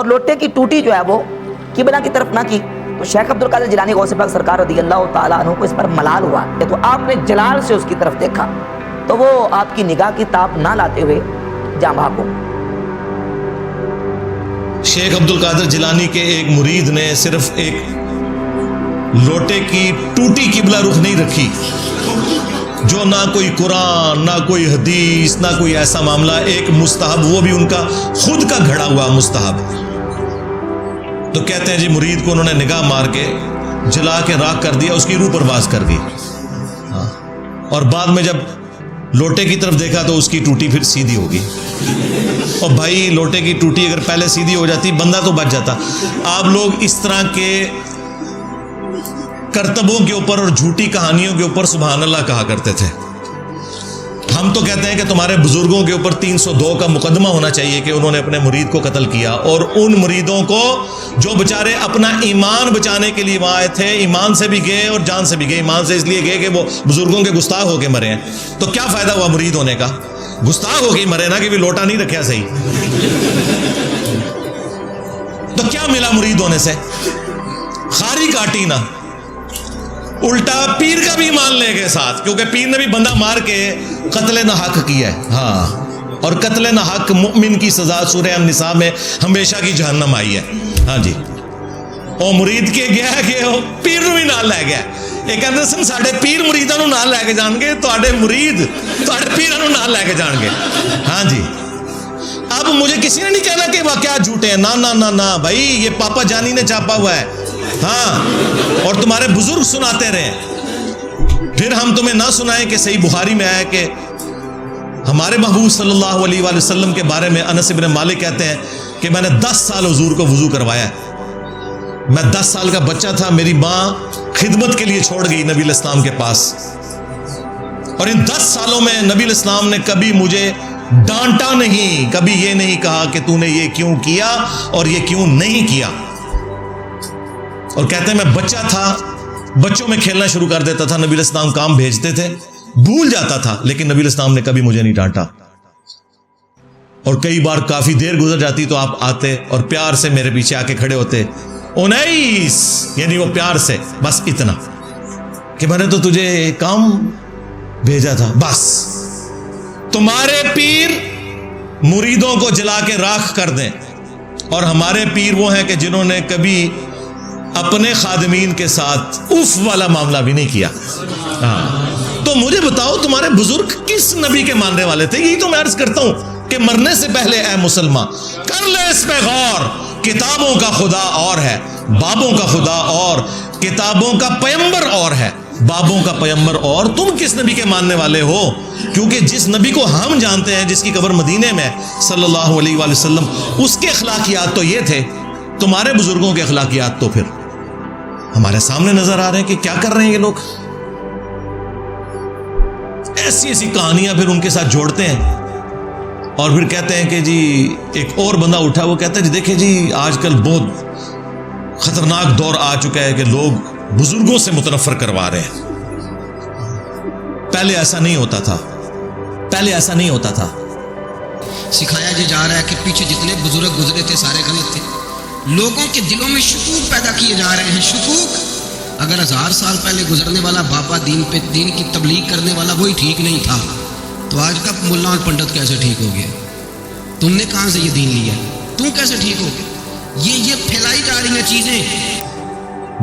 اور لوٹے کی ٹوٹی جو ہے وہ قبلہ کی طرف نہ کی. تو شیخ عبد القادر جیلانی غوث پاک سرکار رضی اللہ تعالیٰ عنہ کو اس پر ملال ہوا کہ تو آپ نے جلال سے اس کی طرف دیکھا تو وہ آپ کی نگاہ کی تاب نہ لاتے ہوئے جاں بحق ہو. شیخ عبد القادر جیلانی کے ایک مرید نے صرف ایک لوٹے کی ٹوٹی قبلہ رخ نہیں رکھی، جو نہ کوئی قرآن نہ کوئی حدیث نہ کوئی ایسا معاملہ، ایک مستحب، وہ بھی ان کا خود کا گھڑا ہوا مستحب. تو کہتے ہیں جی مرید کو انہوں نے نگاہ مار کے جلا کے راکھ کر دیا، اس کی روح پرواز کر دی. اور بعد میں جب لوٹے کی طرف دیکھا تو اس کی ٹوٹی پھر سیدھی ہوگی. اور بھائی لوٹے کی ٹوٹی اگر پہلے سیدھی ہو جاتی بندہ تو بچ جاتا. آپ لوگ اس طرح کے کرتبوں کے اوپر اور جھوٹی کہانیوں کے اوپر سبحان اللہ کہا کرتے تھے. ہم تو کہتے ہیں کہ تمہارے بزرگوں کے اوپر 302 کا مقدمہ ہونا چاہیے کہ انہوں نے اپنے مرید کو قتل کیا، اور ان مریدوں کو جو بچارے اپنا ایمان بچانے کے لیے وہاں آئے تھے، ایمان سے بھی گئے اور جان سے بھی گئے. ایمان سے اس لیے گئے کہ وہ بزرگوں کے گستاخ ہو کے مرے ہیں. تو کیا فائدہ ہوا مرید ہونے کا؟ گستاخ ہو کے مرے نا، کہ بھی لوٹا نہیں رکھا صحیح. تو کیا ملا مرید ہونے سے؟ خاری کاٹی نا، الٹا پیر کا بھی مان لے گئے ساتھ، کیونکہ پیر نے بھی بندہ مار کے قتل نہ حق کیا ہے. ہاں، اور قتل نہ حق مؤمن کی سزا سورہ النساء میں ہمیشہ کی جہنم آئی ہے. ہاں جی، او مرید کے گیا کہ وہ پیر نو بھی نال لے گیا. یہ کہتے سن ساڈے پیر مریداں نو نال لے کے جان گے، تواڈے مرید تواڈے پیراں نو نال لے کے جان گے. ہاں جی، اب مجھے کسی نے نہیں کہنا کہ واقعات جھوٹے ہیں. نہ نہ نہ نہ بھائی، یہ پاپا جانی نے چھاپا ہوا ہے. ہاں، اور تمہارے بزرگ سناتے رہے. پھر ہم تمہیں نہ سنائیں کہ صحیح بخاری میں آیا کہ ہمارے محبوب صلی اللہ علیہ وآلہ وسلم کے بارے میں انس بن مالک کہتے ہیں کہ میں نے 10 سال حضور کو وضو کروایا. میں 10 سال کا بچہ تھا، میری ماں خدمت کے لیے چھوڑ گئی نبی علیہ السلام کے پاس، اور ان 10 سالوں میں نبی علیہ السلام نے کبھی مجھے ڈانٹا نہیں، کبھی یہ نہیں کہا کہ تو نے یہ کیوں کیا اور یہ کیوں نہیں کیا. اور کہتے ہیں میں بچہ تھا، بچوں میں کھیلنا شروع کر دیتا تھا. نبی علیہ السلام کام بھیجتے تھے، بھول جاتا تھا، لیکن نبی علیہ السلام نے کبھی مجھے نہیں ڈانٹا. اور کئی بار کافی دیر گزر جاتی تو آپ آتے اور پیار سے میرے پیچھے آ کے کھڑے ہوتے. انیس، یعنی وہ پیار سے بس اتنا کہ میں نے تو تجھے کام بھیجا تھا. بس تمہارے پیر مریدوں کو جلا کے راکھ کر دیں، اور ہمارے پیر وہ ہیں کہ جنہوں نے کبھی اپنے خادمین کے ساتھ اف والا معاملہ بھی نہیں کیا. ہاں، تو مجھے بتاؤ تمہارے بزرگ کس نبی کے ماننے والے تھے؟ یہی تو میں عرض کرتا ہوں کہ مرنے سے پہلے اے مسلمان کر لے اس پہ غور. کتابوں کا خدا اور ہے، بابوں کا خدا اور، کتابوں کا پیمبر اور ہے، بابوں کا پیمبر اور. تم کس نبی کے ماننے والے ہو؟ کیونکہ جس نبی کو ہم جانتے ہیں، جس کی قبر مدینے میں صلی اللہ علیہ وآلہ وسلم، اس کے اخلاقیات تو یہ تھے. تمہارے بزرگوں کے اخلاقیات تو پھر ہمارے سامنے نظر آ رہے ہیں کہ کیا کر رہے ہیں یہ لوگ. ایسی ایسی کہانیاں پھر ان کے ساتھ جوڑتے ہیں، اور پھر کہتے ہیں کہ جی ایک اور بندہ اٹھا، وہ کہتا ہے جی دیکھیں جی آج کل بہت خطرناک دور آ چکا ہے کہ لوگ بزرگوں سے متنفر کروا رہے ہیں. پہلے ایسا نہیں ہوتا تھا، پہلے ایسا نہیں ہوتا تھا. سکھایا جا رہا ہے کہ پیچھے جتنے بزرگ گزرے تھے سارے غلط تھے. لوگوں کے دلوں میں شکوک پیدا کیے جا رہے ہیں. شکوک، اگر 1000 سال پہلے گزرنے والا بابا دین پہ دین کی تبلیغ کرنے والا وہی ٹھیک نہیں تھا، تو آج کا ملا اور پنڈت کیسے ٹھیک ہو گیا؟ تم نے کہاں سے یہ دین لیا؟ تم کیسے ٹھیک ہو گیا؟ یہ پھیلائی جا رہی ہیں چیزیں.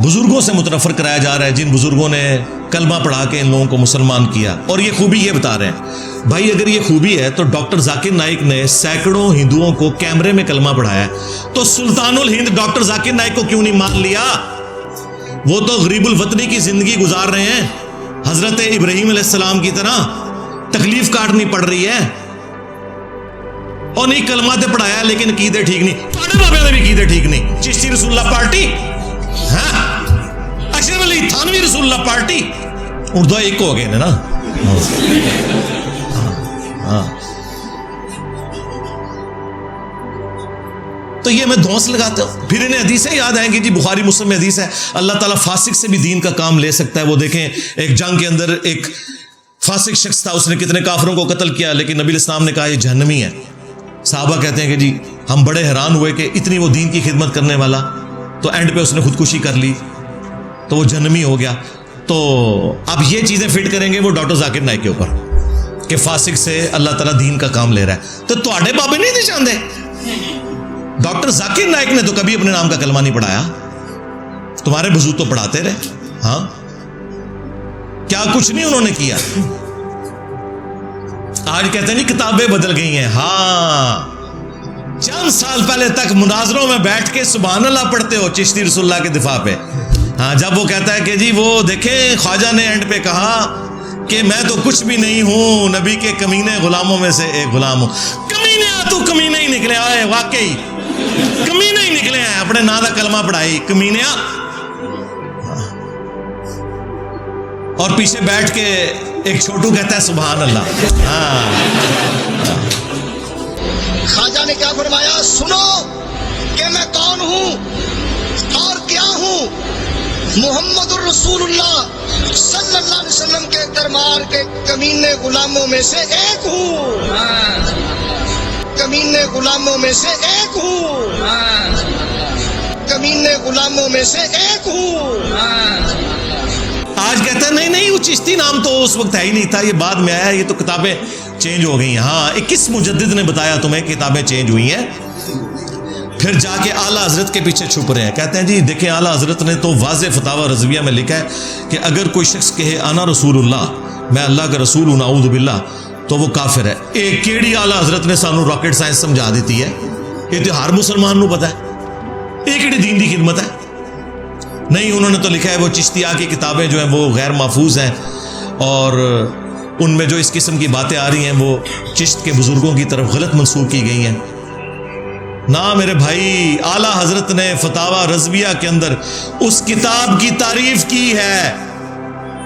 بزرگوں سے متنفر کرایا جا رہا ہے، جن بزرگوں نے کلمہ پڑھا کے ان لوگوں کو مسلمان کیا. اور یہ خوبی یہ بتا رہے ہیں بھائی، اگر یہ خوبی ہے تو ڈاکٹر ذاکر نائک نے سینکڑوں ہندوؤں کو کیمرے میں کلمہ پڑھایا ہے، تو سلطان الہند ڈاکٹر ذاکر نائک کو کیوں نہیں مان لیا؟ وہ تو غریب الوطنی کی زندگی گزار رہے ہیں، حضرت ابراہیم علیہ السلام کی طرح تکلیف کاٹنی پڑ رہی ہے. اور نہیں کلمہ تے پڑھایا لیکن عقیدے ٹھیک نہیں. تھوڑے بابے نے بھی عقیدے ٹھیک نہیں. چشتی رسول اللہ پارٹی، ہاں اشرف علی تھانوی رسول اللہ پارٹی، اردو ایک ہو گئے نا. ہاں، تو یہ میں دھونس لگاتا ہوں. پھر انہیں حدیثیں یاد آئیں گی جی، بخاری مسلم میں حدیث ہے اللہ تعالیٰ فاسق سے بھی دین کا کام لے سکتا ہے. وہ دیکھیں ایک جنگ کے اندر ایک فاسق شخص تھا، اس نے کتنے کافروں کو قتل کیا، لیکن نبی علیہ السلام نے کہا یہ جہنمی ہے. صحابہ کہتے ہیں کہ جی ہم بڑے حیران ہوئے کہ اتنی وہ دین کی خدمت کرنے والا، تو اینڈ پہ اس نے خودکشی کر لی، تو وہ جہنمی ہو گیا۔ تو اب یہ چیزیں فٹ کریں گے وہ ڈاکٹر ذاکر نائک کے اوپر کہ فاسق سے اللہ تعالیٰ دین کا کام لے رہا ہے۔ تو تواڈے بابے نہیں تھے چاہتے؟ ڈاکٹر ذاکر نائک نے تو کبھی اپنے نام کا کلمہ نہیں پڑھایا، تمہارے بزرگ تو پڑھاتے رہے۔ ہاں کیا کچھ نہیں انہوں نے کیا۔ آج کہتے ہیں نہیں کتابیں بدل گئی ہیں، ہاں چند سال پہلے تک مناظروں میں بیٹھ کے سبحان اللہ پڑھتے ہو چشتی رسول اللہ کے دفاع پہ۔ ہاں جب وہ کہتا ہے کہ جی وہ دیکھیں خواجہ نے اینڈ پہ کہا کہ میں تو کچھ بھی نہیں ہوں، نبی کے کمینے غلاموں میں سے ایک غلام ہوں۔ کمینے تو کمینے ہی نکلے آئے، واقعی کمینے ہی نکلے ہیں، اپنے نا دا کلمہ پڑھائی کمینے۔ اور پیچھے بیٹھ کے ایک چھوٹو کہتا ہے سبحان اللہ۔ ہاں خواجہ نے کیا فرمایا؟ سنو کہ میں کون ہوں اور کیا ہوں، محمد الرسول اللہ صلی اللہ علیہ وسلم کے دربار کے کمینے غلاموں میں سے ایک ہوں، کمینے غلاموں میں سے ایک ہوں، کمینے غلاموں میں سے ایک ہوں۔ آج کہتا ہے نہیں نہیں وہ چشتی نام تو اس وقت ہے ہی نہیں تھا، یہ بعد میں آیا، یہ تو کتابیں چینج ہو گئی ہیں۔ ہاں 21 مجدد نے بتایا تمہیں کتابیں چینج ہوئی ہیں، پھر جا کے اعلیٰ حضرت کے پیچھے چھپ رہے ہیں۔ کہتے ہیں جی دیکھیں اعلیٰ حضرت نے تو واضح فتاوی رضویہ میں لکھا ہے کہ اگر کوئی شخص کہے انا رسول اللہ، میں اللہ کا رسول ہوں، نعوذ باللہ، تو وہ کافر ہے۔ ایک کیڑی اعلیٰ حضرت نے سانو راکٹ سائنس سمجھا دیتی ہے، یہ تو ہر مسلمان نو پتا ہے، یہ کیڑی دین دی خدمت ہے؟ نہیں، انہوں نے تو لکھا ہے وہ چشتیہ کی کتابیں جو ہیں وہ غیر محفوظ ہیں، اور ان میں جو اس قسم کی باتیں آ رہی ہیں وہ چشت کے بزرگوں کی طرف غلط منسوخ کی گئی ہیں۔ نہ میرے بھائی، اعلیٰ حضرت نے فتاوی رضویہ کے اندر اس کتاب کی تعریف کی ہے،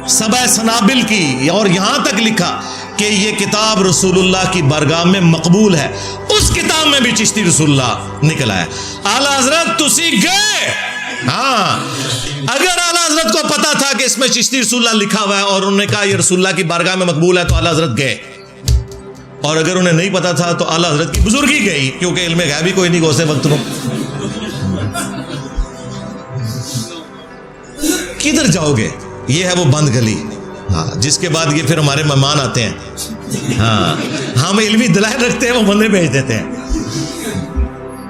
سبع سنابل کی، اور یہاں تک لکھا کہ یہ کتاب رسول اللہ کی بارگاہ میں مقبول ہے۔ اس کتاب میں بھی چشتی رسول اللہ نکلا ہے۔ اعلیٰ حضرت تسی گئے، ہاں اگر اعلیٰ حضرت کو پتا تھا کہ اس میں چشتی رسول اللہ لکھا ہوا ہے اور انہوں نے کہا یہ رسول اللہ کی بارگاہ میں مقبول ہے، تو اعلیٰ حضرت گئے، اور اگر انہیں نہیں پتا تھا تو اعلیٰ حضرت کی بزرگی گئی، کیونکہ علم غیب ہی کوئی نہیں گوسے وقت نو۔ کدھر جاؤ گے؟ یہ ہے وہ بند گلی، ہاں جس کے بعد یہ پھر ہمارے مہمان آتے ہیں، ہاں ہم علمی دلائل رکھتے ہیں، وہ بندے بھیج دیتے ہیں۔